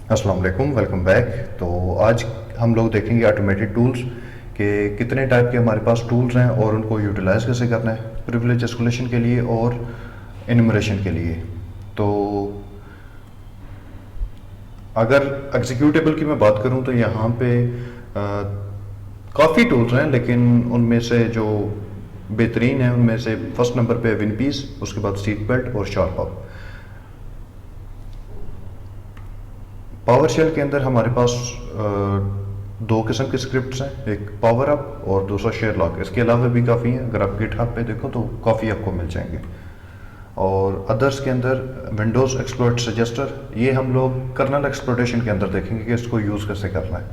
अस्सलाम वालेकुम, welcome back. तो आज हम लोग देखेंगे ऑटोमेटेड टूल्स के कितने टाइप के हमारे पास टूल्स हैं और उनको यूटिलाइज कैसे करना है प्रिविलेज एस्कुलेशन के लिए और इनमरेशन के लिए। तो अगर एग्जीक्यूटेबल की मैं बात करूं तो यहाँ पे काफ़ी टूल्स हैं, लेकिन उनमें से जो बेहतरीन है उनमें से फर्स्ट नंबर पे विनपीस, उसके बाद सीट बेल्ट और शार्प अप। पावर शेल के अंदर हमारे पास दो किस्म के स्क्रिप्ट्स हैं, एक पावर अप और दूसरा शेयर लॉक। इसके अलावा भी काफ़ी हैं, अगर आप गिटहब पे देखो तो काफ़ी आपको मिल जाएंगे। और अदर्स के अंदर विंडोज़ एक्सप्लॉइट सजेस्टर, ये हम लोग कर्नल एक्सप्लोटेशन के अंदर देखेंगे कि इसको यूज़ कैसे करना है।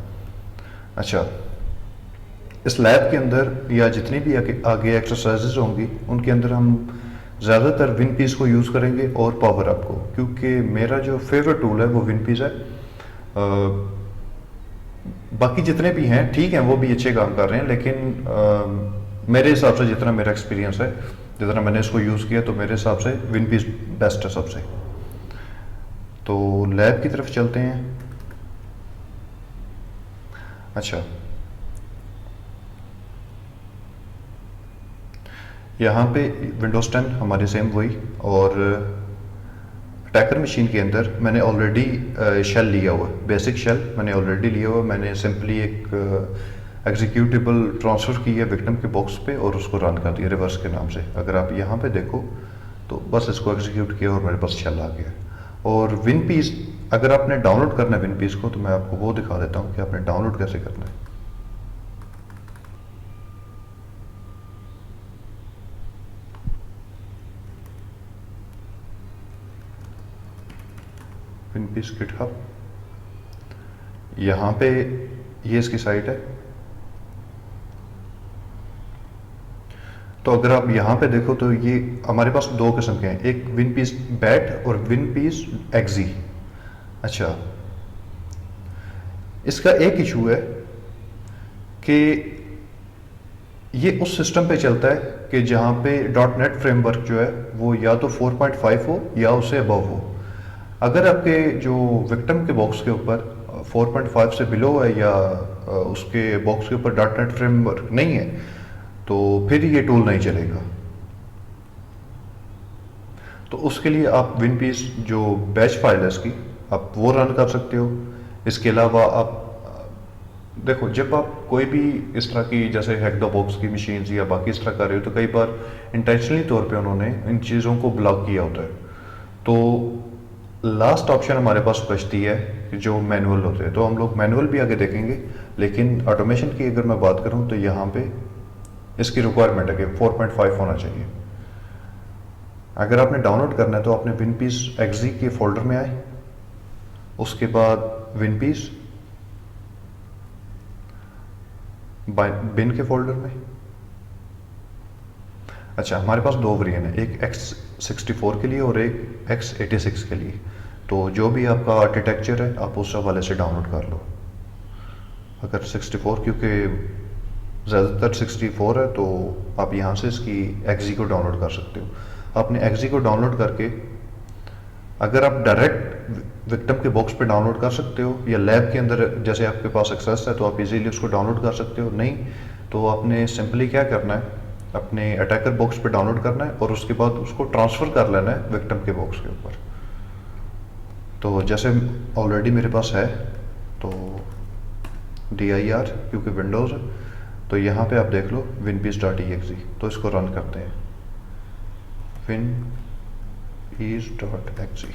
अच्छा, इस लैब के अंदर या जितनी भी आगे एक्सरसाइजेज होंगी उनके अंदर हम ज़्यादातर विनपीस को यूज़ करेंगे और पावर अप को, क्योंकि मेरा जो फेवरेट टूल है वो विनपीस है। बाकी जितने भी हैं ठीक हैं, वो भी अच्छे काम कर रहे हैं, लेकिन मेरे हिसाब से जितना मेरा एक्सपीरियंस है, जितना मैंने इसको यूज़ किया, तो मेरे हिसाब से विनपीस बेस्ट है सबसे। तो लैब की तरफ चलते हैं। अच्छा, यहाँ पे विंडोज 10 हमारे सेम वही, और अटैकर मशीन के अंदर मैंने ऑलरेडी शेल लिया हुआ है, बेसिक शेल मैंने ऑलरेडी लिया हुआ है। मैंने सिंपली एक एग्जीक्यूटेबल ट्रांसफ़र की है विक्टिम के बॉक्स पे और उसको रन कर दिया रिवर्स के नाम से। अगर आप यहाँ पे देखो तो बस इसको एग्जीक्यूट किया और मेरे पास शेल आ गया। और विनपीस अगर आपने डाउनलोड करना है विनपीस को, तो मैं आपको वो दिखा देता हूँ कि आपने डाउनलोड कैसे करना है। विनपीस गिटहब, यहाँ पे ये इसकी साइट है। तो अगर आप यहाँ पे देखो तो ये हमारे पास दो किस्म के हैं, एक विनपीस बैट और विनपीस एक्जी। अच्छा, इसका एक इशू है कि ये उस सिस्टम पे चलता है कि जहाँ पे डॉट नेट फ्रेमवर्क जो है वो या तो 4.5 हो या उससे अबव हो। अगर आपके जो विक्टिम के बॉक्स के ऊपर 4.5 से बिलो है या उसके बॉक्स के ऊपर डॉट नेट फ्रेमवर्क नहीं है, तो फिर ये टूल नहीं चलेगा। तो उसके लिए आप विनपीस जो बैच फाइल है इसकी, आप वो रन कर सकते हो। इसके अलावा आप देखो, जब आप कोई भी इस तरह की जैसे हैक द बॉक्स की मशीन्स या बाकी इस तरह कर रहे हो, तो कई बार इंटेंशनली तौर पे उन्होंने इन चीज़ों को ब्लॉक किया होता है। तो लास्ट ऑप्शन हमारे पास बचती है जो मैनुअल होते हैं, तो हम लोग मैनुअल भी आगे देखेंगे। लेकिन ऑटोमेशन की अगर मैं बात करूं तो यहाँ पे इसकी रिक्वायरमेंट है कि 4.5 होना चाहिए। अगर आपने डाउनलोड करना है तो आपने विनपीस एक्जी के फोल्डर में आए, उसके बाद विनपीस बिन के फोल्डर में। अच्छा, हमारे पास दो वेरिएंट है, एक x64 के लिए और एक x86 के लिए। तो जो भी आपका आर्किटेक्चर है आप उस हवाले से डाउनलोड कर लो। अगर 64, क्योंकि ज़्यादातर 64 है, तो आप यहाँ से इसकी एक्जी को डाउनलोड कर सकते हो। आपने एक्जी को डाउनलोड करके अगर आप डायरेक्ट विक्टिम के बॉक्स पे डाउनलोड कर सकते हो, या लैब के अंदर जैसे आपके पास एक्सेस है तो आप इजीली उसको डाउनलोड कर सकते हो। नहीं तो आपने सिंपली क्या करना है, अपने अटैकर बॉक्स पे डाउनलोड करना है और उसके बाद उसको ट्रांसफ़र कर लेना है विक्टिम के बॉक्स के ऊपर। तो जैसे ऑलरेडी मेरे पास है, तो dir, क्योंकि विंडोज़ है, तो यहाँ पे आप देख लो winpeas.exe। तो इसको रन करते हैं, winpeas.exe।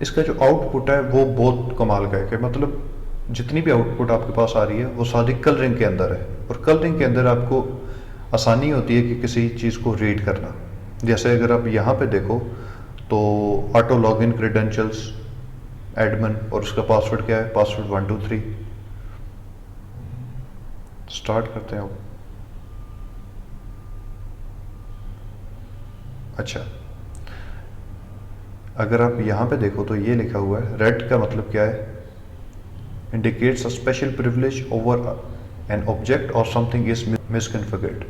इसका जो आउटपुट है वो बहुत कमाल का है, कि मतलब जितनी भी आउटपुट आपके पास आ रही है वो सारी कलरिंग के अंदर है। और कलरिंग के अंदर आपको आसानी होती है कि किसी चीज़ को रीड करना। जैसे अगर आप यहाँ पे देखो तो ऑटो लॉगिन क्रेडेंशियल्स एडमिन, और उसका पासवर्ड क्या है, पासवर्ड 123। स्टार्ट करते हैं। अच्छा, अगर आप यहाँ पे देखो तो ये लिखा हुआ है, रेड का मतलब क्या है, indicates a special privilege over an object और समथिंग इज मिसकॉन्फिगर्ड।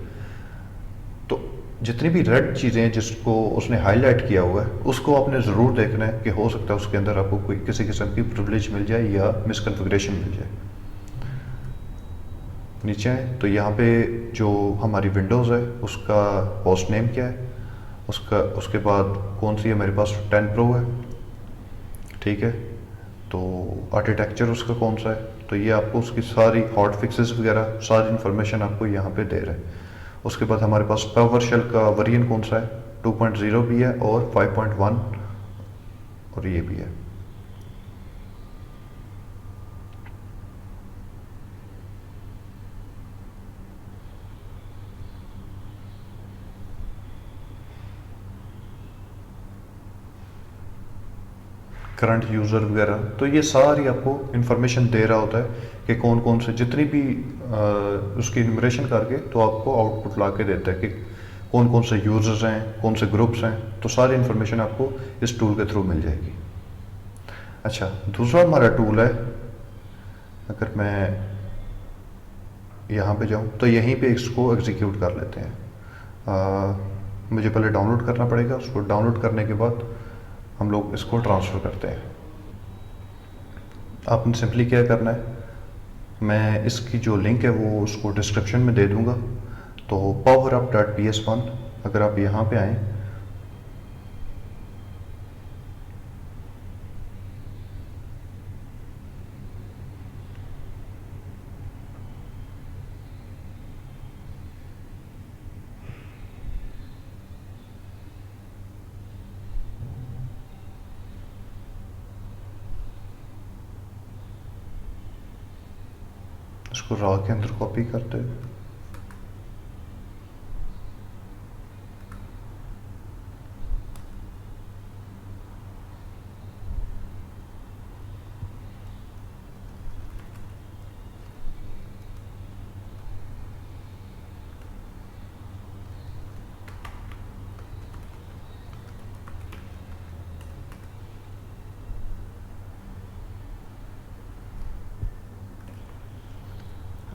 तो जितनी भी रेड चीज़ें जिसको उसने हाईलाइट किया हुआ है उसको आपने ज़रूर देखना है कि हो सकता है उसके अंदर आपको कोई किसी किस्म की प्रिविलेज मिल जाए या मिसकन्फिग्रेशन मिल जाए। नीचे आए तो यहाँ पे जो हमारी विंडोज़ है उसका होस्ट नेम क्या है, उसका उसके बाद कौन सी है मेरे पास 10 प्रो है, ठीक है। तो आर्किटेक्चर उसका कौन सा है, तो ये आपको उसकी सारी हॉट फिक्सेस वगैरह सारी इन्फॉर्मेशन आपको यहाँ पे दे रहे हैं। उसके बाद हमारे पास पावर शेल का वेरिएंट कौन सा है, 2.0 भी है और 5.1 और ये भी है। करंट यूज़र वगैरह, तो ये सारी आपको इन्फॉर्मेशन दे रहा होता है कि कौन कौन से जितनी भी उसकी इन्यूमरेशन करके तो आपको आउटपुट ला के देता है कि कौन कौन से यूज़र्स हैं, कौन से ग्रुप्स हैं, तो सारी इन्फॉर्मेशन आपको इस टूल के थ्रू मिल जाएगी। अच्छा, दूसरा हमारा टूल है, अगर मैं यहाँ पे जाऊँ तो यहीं पे इसको एग्जीक्यूट कर लेते हैं। मुझे पहले डाउनलोड करना पड़ेगा, उसको डाउनलोड करने के बाद हम लोग इसको ट्रांसफ़र करते हैं। आपने सिंपली क्या करना है, मैं इसकी जो लिंक है वो उसको डिस्क्रिप्शन में दे दूंगा। तो powerup.ps1 अगर आप यहाँ पे आएँ इसको रॉ के अंदर कॉपी करते हैं।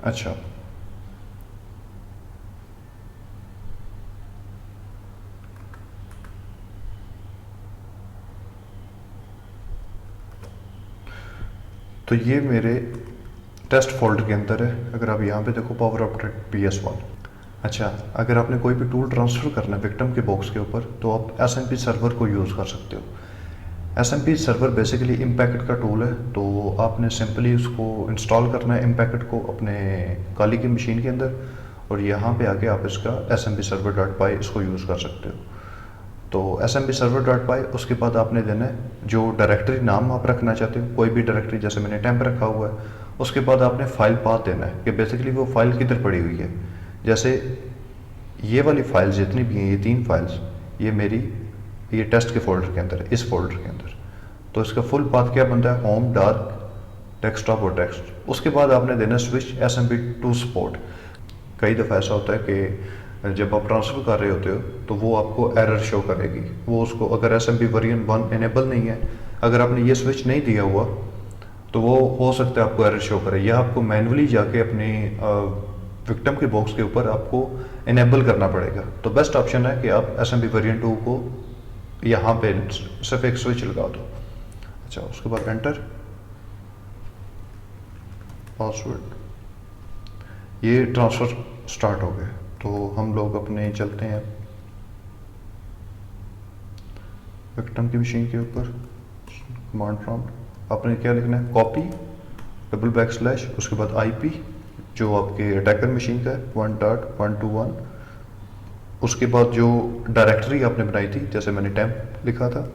अच्छा, तो ये मेरे टेस्ट फोल्डर के अंदर है। अगर आप यहाँ पे देखो powerup.ps1। अच्छा, अगर आपने कोई भी टूल ट्रांसफ़र करना है विक्टिम के बॉक्स के ऊपर तो आप SMP सर्वर को यूज़ कर सकते हो। SMP सर्वर बेसिकली इम्पैक्ट का टूल है, तो आपने सिंपली उसको इंस्टॉल करना है इम्पैक्ट को अपने काली की मशीन के अंदर, और यहाँ पे आके आप इसका smp-server.py इसको यूज़ कर सकते हो। तो smp-server.py, उसके बाद आपने देना है जो डायरेक्टरी नाम आप रखना चाहते हो, कोई भी डायरेक्टरी, जैसे मैंने टेम्प रखा हुआ है। उसके बाद आपने फाइल पाथ देना है कि बेसिकली वो फाइल किधर पड़ी हुई है। जैसे ये वाली फाइल्स जितनी भी हैं, ये 3 फाइल्स, ये मेरी ये टेस्ट के फोल्डर के अंदर है, इस फोल्डर के अंदर। तो इसका फुल पाथ क्या बनता है, होम, डार्क, डेस्कटॉप और टेक्स्ट। उसके बाद आपने देना स्विच SMP टू सपोर्ट। कई दफ़ा ऐसा होता है कि जब आप ट्रांसफ़र कर रहे होते हो तो वो आपको एरर शो करेगी, वो उसको अगर SMP वर्जन 1 इनेबल नहीं है, अगर आपने ये स्विच नहीं दिया हुआ तो वो हो सकता है आपको एरर शो करे, या आपको मैनुअली जाके अपनी विक्टिम के बॉक्स के ऊपर आपको इनेबल करना पड़ेगा। तो बेस्ट ऑप्शन है कि आप SMP वर्जन 2 को यहाँ पे सिर्फ एक स्विच लगा दो। अच्छा, उसके बाद एंटर, पासवर्ड, ये ट्रांसफ़र स्टार्ट हो गया। तो हम लोग अपने चलते हैं विक्टिम की मशीन के ऊपर, कमांड प्रॉम्प्ट आपने क्या लिखना है, कॉपी // उसके बाद IP जो आपके अटैकर मशीन का है 1.121, उसके बाद जो डायरेक्टरी आपने बनाई थी, जैसे मैंने टेम्प लिखा था,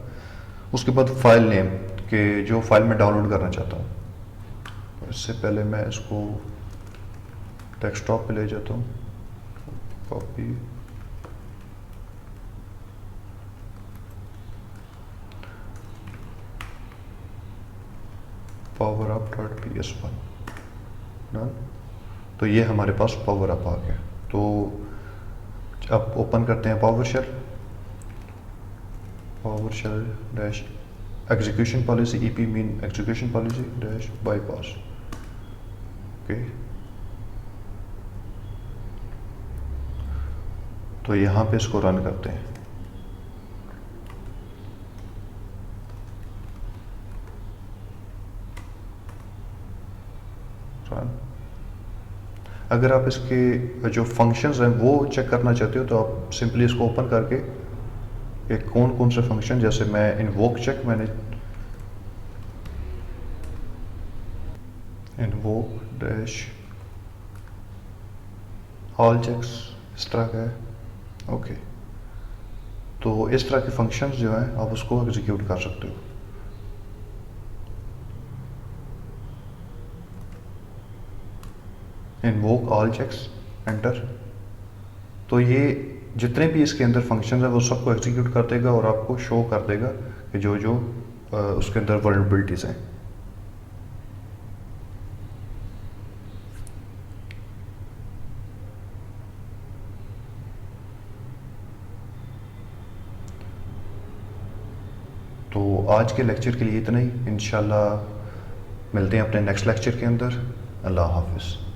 उसके बाद फाइल नेम के जो फाइल मैं डाउनलोड करना चाहता हूँ। इससे पहले मैं इसको डेस्कटॉप पे ले जाता हूँ, कॉपी, powerup.ps1 डन। तो ये हमारे पास पावर अप आ गया। तो अब ओपन करते हैं power shell dash execution policy, EP mean execution policy dash bypass. Okay, तो यहाँ पे इसको रन करते हैं। रन। अगर आप इसके जो फंक्शंस हैं वो चेक करना चाहते हो तो आप सिंपली इसको ओपन करके कि कौन कौन से फंक्शन, जैसे मैं इन्वोक चेक, मैंने इन्वोक डैश ऑल चेक्स इस तरह का है। ओके, तो इस तरह के फंक्शंस जो हैं आप उसको एग्जीक्यूट कर सकते हो। Invoke all checks, enter. तो ये जितने भी इसके अंदर फंक्शन है वो सबको एग्जीक्यूट कर देगा और आपको शो कर देगा कि जो जो उसके अंदर वल्नरेबिलिटीज़ हैं। तो आज के लेक्चर के लिए इतना ही। इंशाल्लाह मिलते हैं अपने नेक्स्ट लेक्चर के अंदर। अल्लाह हाफिज़।